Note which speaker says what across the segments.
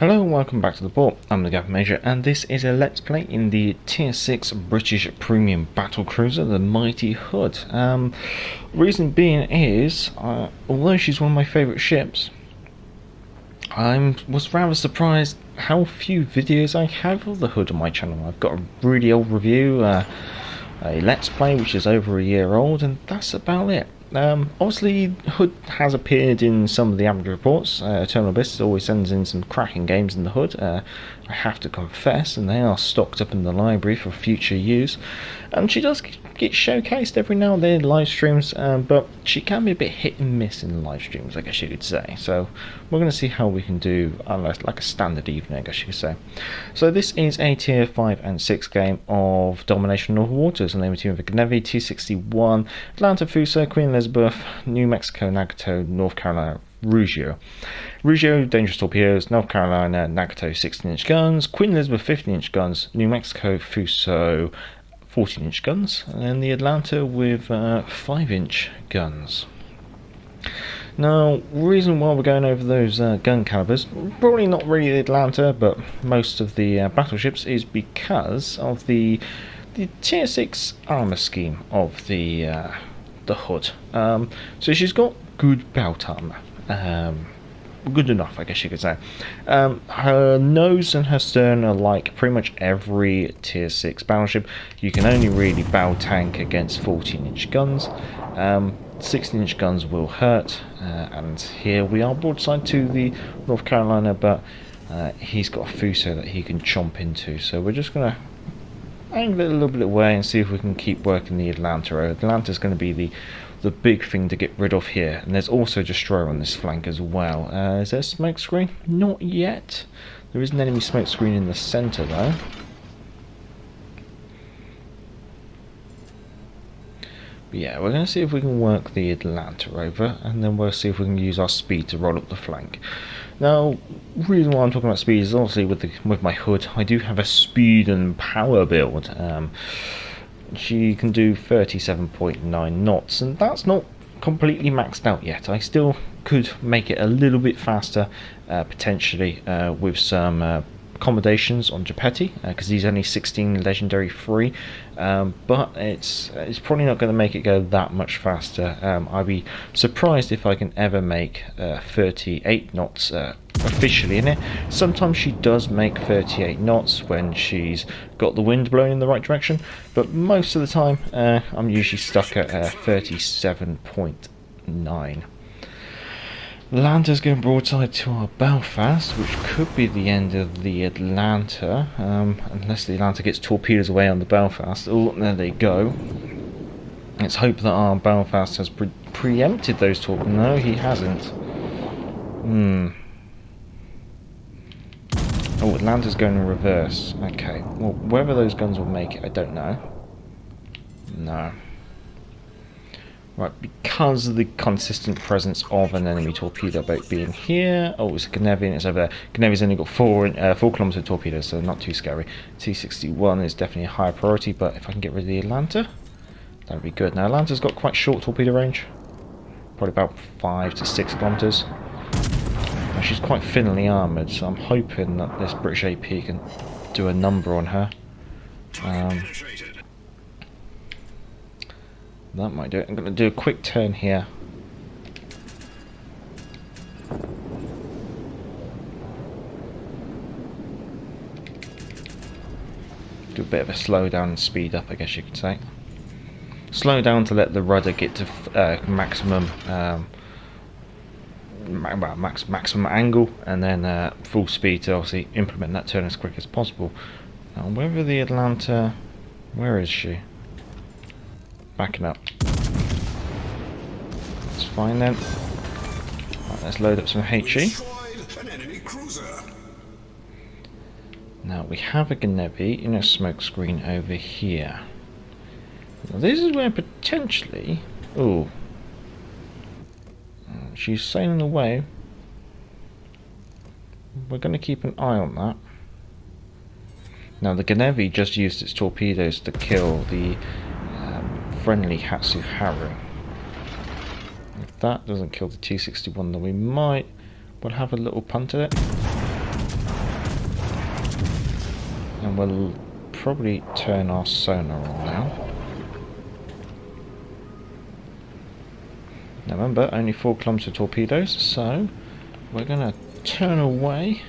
Speaker 1: Hello and welcome back to the port. I'm the Galloping Major and this is a Let's Play in the Tier 6 British Premium Battle Cruiser, the Mighty Hood. Reason being is, although she's one of my favourite ships, I was rather surprised how few videos I have of the Hood on my channel. I've got a really old review, a Let's Play which is over a year old, and that's about it. Obviously, Hood has appeared in some of the amateur reports. Eternal Abyss always sends in some cracking games in the Hood, I have to confess, and they are stocked up in the library for future use. And she does get showcased every now and then in live streams, but she can be a bit hit and miss in live streams, I guess you could say. So we're going to see how we can do like a standard evening, I guess you could say. So this is a Tier 5 and 6 game of Domination North Waters, and they were team of Gnevi, T61, Atlanta, Fuso, Queen Elizabeth, New Mexico, Nagato, North Carolina, Rugio, dangerous torpedoes, North Carolina, Nagato 16-inch guns, Queen Elizabeth 15-inch guns, New Mexico, Fuso 14-inch guns, and then the Atlanta with 5-inch guns. Now, reason why we're going over those gun calibers, probably not really the Atlanta, but most of the battleships, is because of the Tier 6 armour scheme of the Hood. So she's got good belt armour. Good enough, I guess you could say. Her nose and her stern are like pretty much every Tier 6 battleship. You can only really bow tank against 14-inch guns. 16-inch guns will hurt, and here we are broadside to the North Carolina, but he's got a Fuso that he can chomp into, so we're just going to angle it a little bit away and see if we can keep working the Atlanta. Atlanta's going to be the big thing to get rid of here, and there's also a destroyer on this flank as well. Is there a smoke screen? Not yet. There is an enemy smoke screen in the centre though. But yeah, we're going to see if we can work the Atlanta over, and then we'll see if we can use our speed to roll up the flank. Now, the reason why I'm talking about speed is obviously with my Hood, I do have a speed and power build. She can do 37.9 knots, and that's not completely maxed out yet. I still could make it a little bit faster, potentially, with some accommodations on Guepratte, because he's only 16 legendary free, but it's probably not going to make it go that much faster. I'd be surprised if I can ever make 38 knots officially in it. Sometimes she does make 38 knots when she's got the wind blowing in the right direction, but most of the time I'm usually stuck at 37.9. Atlanta's going broadside to our Belfast, which could be the end of the Atlanta, unless the Atlanta gets torpedoes away on the Belfast. Oh, there they go. Let's hope that our Belfast has preempted those torpedoes. No, he hasn't. Oh, Atlanta's going in reverse. Okay, well, whether those guns will make it, I don't know. No. Right, because of the consistent presence of an enemy torpedo boat being here. Oh, it's a Gnevi and it's over there. Gnevi's only got 4 kilometer torpedoes, so not too scary. T61 is definitely a higher priority, but if I can get rid of the Atlanta, that would be good. Now, Atlanta's got quite short torpedo range, probably about 5 to 6 kilometers. Now, she's quite thinly armoured, so I'm hoping that this British AP can do a number on her. That might do it. I'm going to do a quick turn here. Do a bit of a slow down and speed up, I guess you could say. Slow down to let the rudder get to maximum maximum angle, and then full speed to obviously implement that turn as quick as possible. Now, whether the Atlanta, where is she? Backing up. That's fine then. Right, let's load up some HE. Now we have a Gnevi in a smoke screen over here. Now this is where potentially... Oh. She's sailing away. We're going to keep an eye on that. Now the Gnevi just used its torpedoes to kill the friendly Hatsuharu. If that doesn't kill the T61, then we might have a little punt at it. And we'll probably turn our sonar on now. Now remember, only 4 km torpedoes, so we're going to turn away.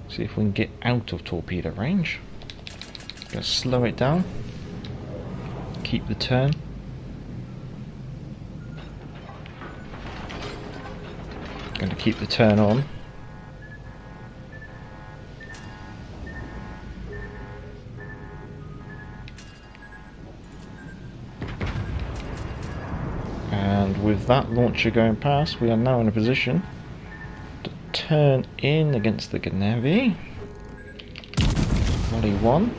Speaker 1: See if we can get out of torpedo range. Going to slow it down. Keep the turn. Going to keep the turn on. And with that launcher going past, we are now in a position to turn in against the Cannonier. Volley 1.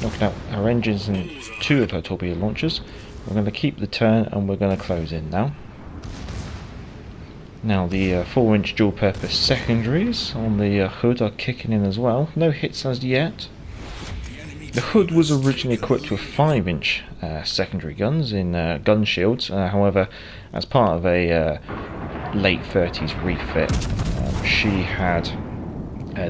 Speaker 1: Knocking out our engines and 2 of her torpedo launchers. We're going to keep the turn and we're going to close in now. Now the 4-inch dual-purpose secondaries on the Hood are kicking in as well. No hits as yet. The Hood was originally equipped with 5-inch secondary guns in gun shields. However, as part of a late 30s refit, she had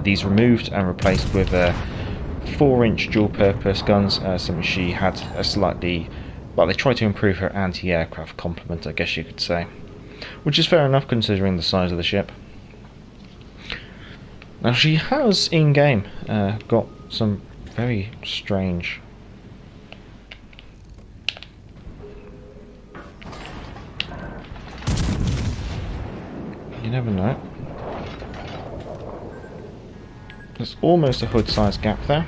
Speaker 1: these removed and replaced with 4-inch dual-purpose guns. Something she had a slightly, well, they tried to improve her anti-aircraft complement, I guess you could say, which is fair enough considering the size of the ship. Now she has in-game got some very strange you never know. There's almost a Hood-sized gap there.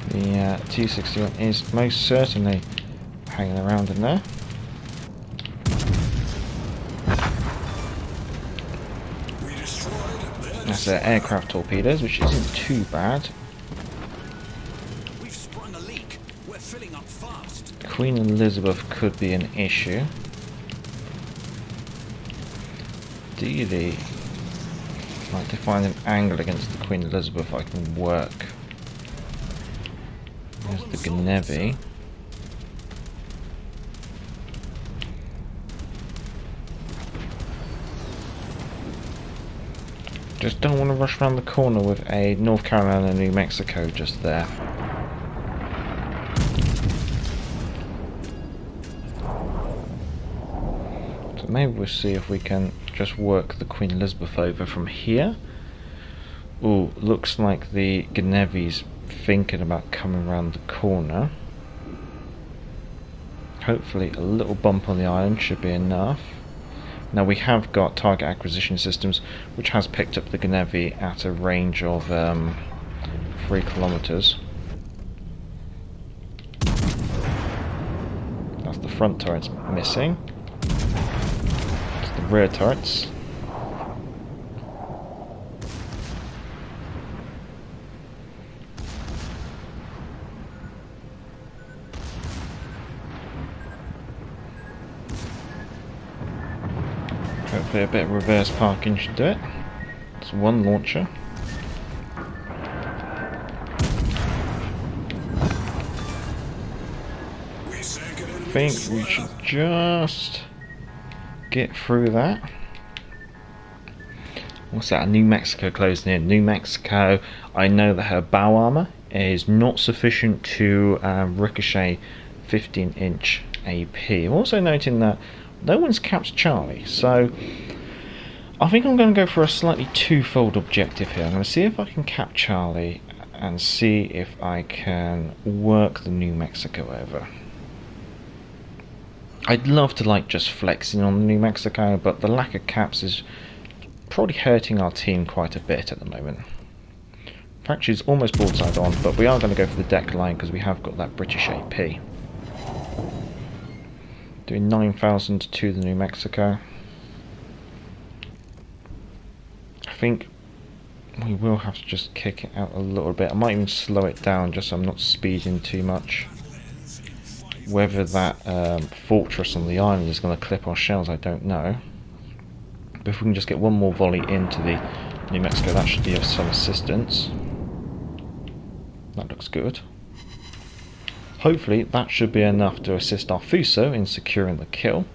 Speaker 1: The T-61 is most certainly hanging around in there. That's aircraft torpedoes, which isn't too bad.
Speaker 2: We've sprung a leak. We're filling up fast.
Speaker 1: Queen Elizabeth could be an issue. Ideally, I'd like to find an angle against the Queen Elizabeth I can work. There's the Cannonier. Just don't want to rush around the corner with a North Carolina, New Mexico just there. So maybe we'll see if we can just work the Queen Elizabeth over from here. Ooh, looks like the Cannovier's thinking about coming around the corner. Hopefully a little bump on the island should be enough. Now we have got target acquisition systems which has picked up the Cannonier at a range of 3 kilometers. That's the front turrets missing. It's the rear turrets. Hopefully a bit of reverse parking should do it. It's one launcher. I think we should just get through that. What's that? New Mexico closing in. New Mexico, I know that her bow armor is not sufficient to ricochet 15-inch AP. I'm also noting that no one's capped Charlie, so I think I'm going to go for a slightly twofold objective here. I'm going to see if I can cap Charlie and see if I can work the New Mexico over. I'd love to like just flexing on the New Mexico, but the lack of caps is probably hurting our team quite a bit at the moment. In fact, she's almost broadside on, but we are going to go for the deck line because we have got that British AP. Doing 9,000 to the New Mexico. I think we will have to just kick it out a little bit. I might even slow it down just so I'm not speeding too much. Whether that fortress on the island is going to clip our shells, I don't know. if we can just get one more volley into the New Mexico, that should be of some assistance. That looks good. Hopefully that should be enough to assist our Fuso in securing the kill.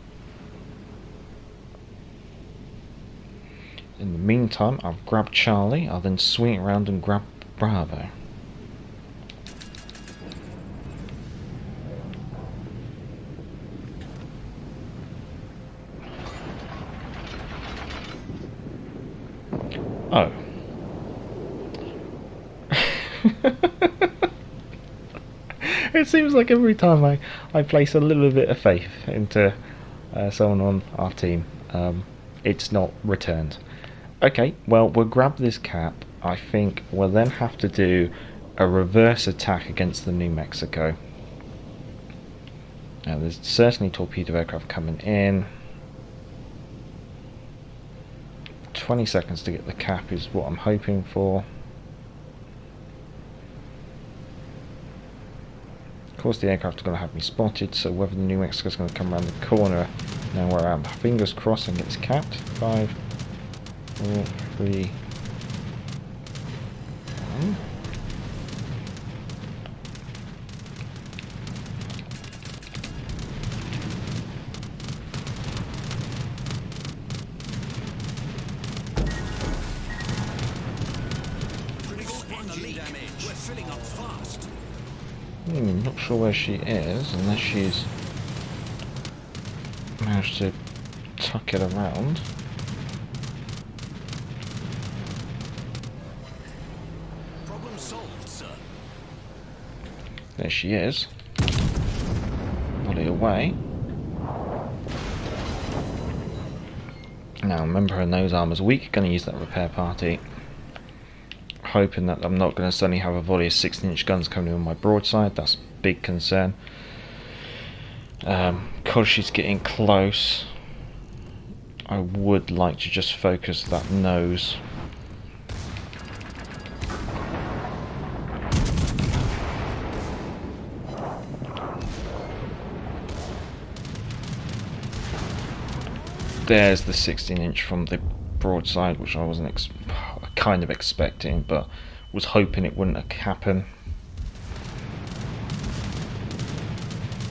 Speaker 1: In the meantime, I'll grab Charlie, I'll then swing it around and grab Bravo. Oh. It seems like every time I place a little bit of faith into someone on our team, it's not returned. Okay, well, we'll grab this cap. I think we'll then have to do a reverse attack against the New Mexico. Now, there's certainly torpedo aircraft coming in. 20 seconds to get the cap is what I'm hoping for. Of course, the aircraft are going to have me spotted, so whether the New Mexico is going to come around the corner now where I'm fingers crossed and gets capped. 5, 4, 3, 1. Not sure where she is, unless she's managed to tuck it around.
Speaker 2: Problem solved, sir.
Speaker 1: There she is. Volley away. Now remember, her nose armour's weak, going to use that repair party. Hoping that I'm not going to suddenly have a volley of 16-inch guns coming in on my broadside. That's a big concern. Because she's getting close, I would like to just focus that nose. There's the 16-inch from the broadside, which I wasn't kind of expecting, but was hoping it wouldn't happen.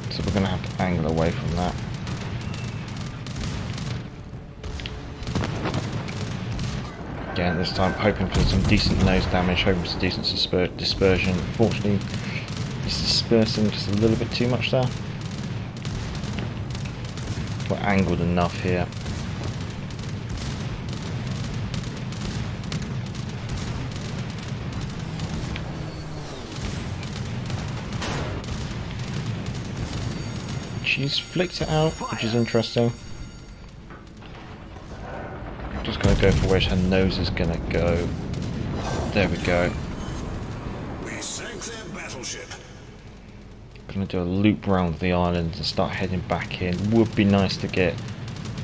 Speaker 1: So we're going to have to angle away from that. Again, this time hoping for some decent nose damage, hoping for some decent dispersion. Unfortunately, it's dispersing just a little bit too much there. We're angled enough here. She's flicked it out, which is interesting. Just going to go for where her nose is going to go. There we go.
Speaker 2: We sank their battleship.
Speaker 1: Going to do a loop round the island and start heading back in. Would be nice to get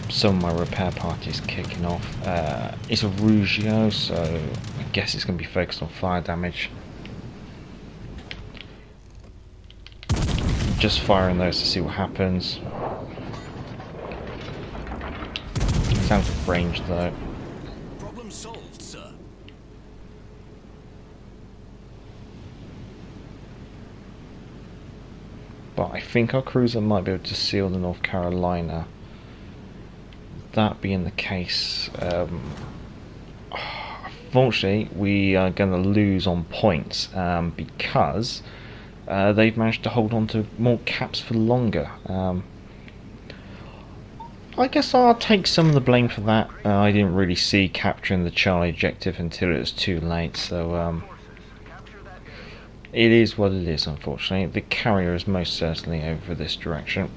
Speaker 1: some of my repair parties kicking off. It's a Rugio, so I guess it's going to be focused on fire damage. Just firing those to see what happens. It's out of range though.
Speaker 2: Problem solved, sir.
Speaker 1: But I think our cruiser might be able to seal the North Carolina. That being the case, unfortunately we are going to lose on points because they've managed to hold on to more caps for longer. I guess I'll take some of the blame for that. I didn't really see capturing the Charlie objective until it was too late, so it is what it is, unfortunately. The carrier is most certainly over this direction.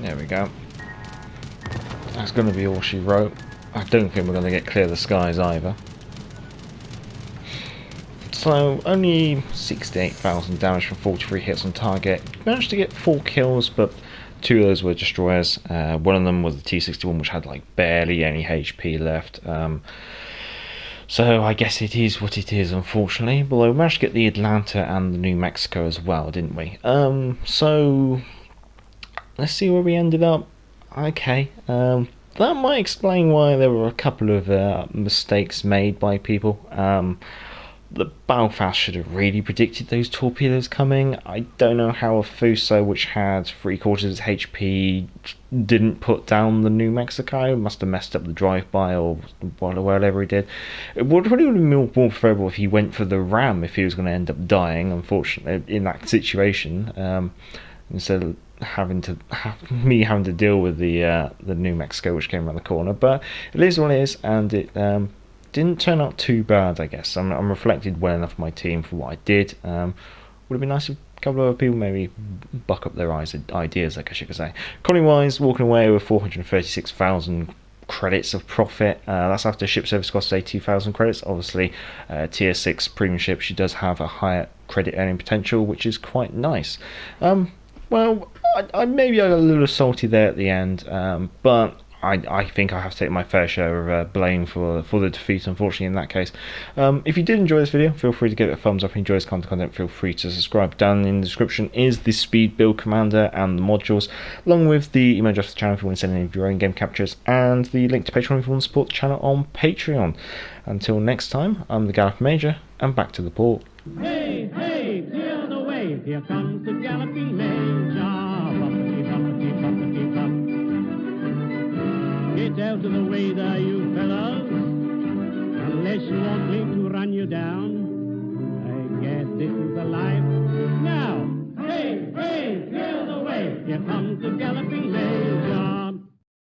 Speaker 1: There we go. That's going to be all she wrote. I don't think we're going to get clear the skies either. So only 68,000 damage from 43 hits on target. Managed to get 4 kills, but Two of those were destroyers. One of them was the T-61, which had like barely any HP left. So I guess it is what it is, unfortunately. But we managed to get the Atlanta and the New Mexico as well, didn't we? So let's see where we ended up. Okay, that might explain why there were a couple of mistakes made by people. The Belfast should have really predicted those torpedoes coming. I don't know how a Fuso, which had 3/4 HP, didn't put down the New Mexico. Must have messed up the drive-by or whatever he did. It would probably have been more preferable if he went for the Ram if he was going to end up dying, unfortunately, in that situation. Instead of having to deal with the New Mexico, which came around the corner. But it is what it is, and it didn't turn out too bad, I guess. I'm reflected well enough on my team for what I did. Would have been nice if a couple of other people maybe buck up their ideas, I guess you could say. Conning-wise, walking away with 436,000 credits of profit. That's after ship service costs 82,000 credits. Obviously, tier 6 premium ship, she does have a higher credit earning potential, which is quite nice. Well, I maybe I got a little salty there at the end, but I think I have to take my fair share of blame for the defeat, unfortunately, in that case. If you did enjoy this video, feel free to give it a thumbs up. If you enjoy this content, feel free to subscribe. Down in the description is the speed build commander and the modules, along with the email address to the channel if you want to send any of your own game captures, and the link to Patreon if you want to support the channel on Patreon. Until next time, I'm the Galloping Major, and back to the port.
Speaker 3: Hey, hey, clear the way, here comes the Galloping Major. Bumpity, bumpity, bumpity, bump. Get out of the way there, you fellows, unless you want me to run you down. I guess this is the life. Now, hey, hey, clear the way, here comes the Galloping Major.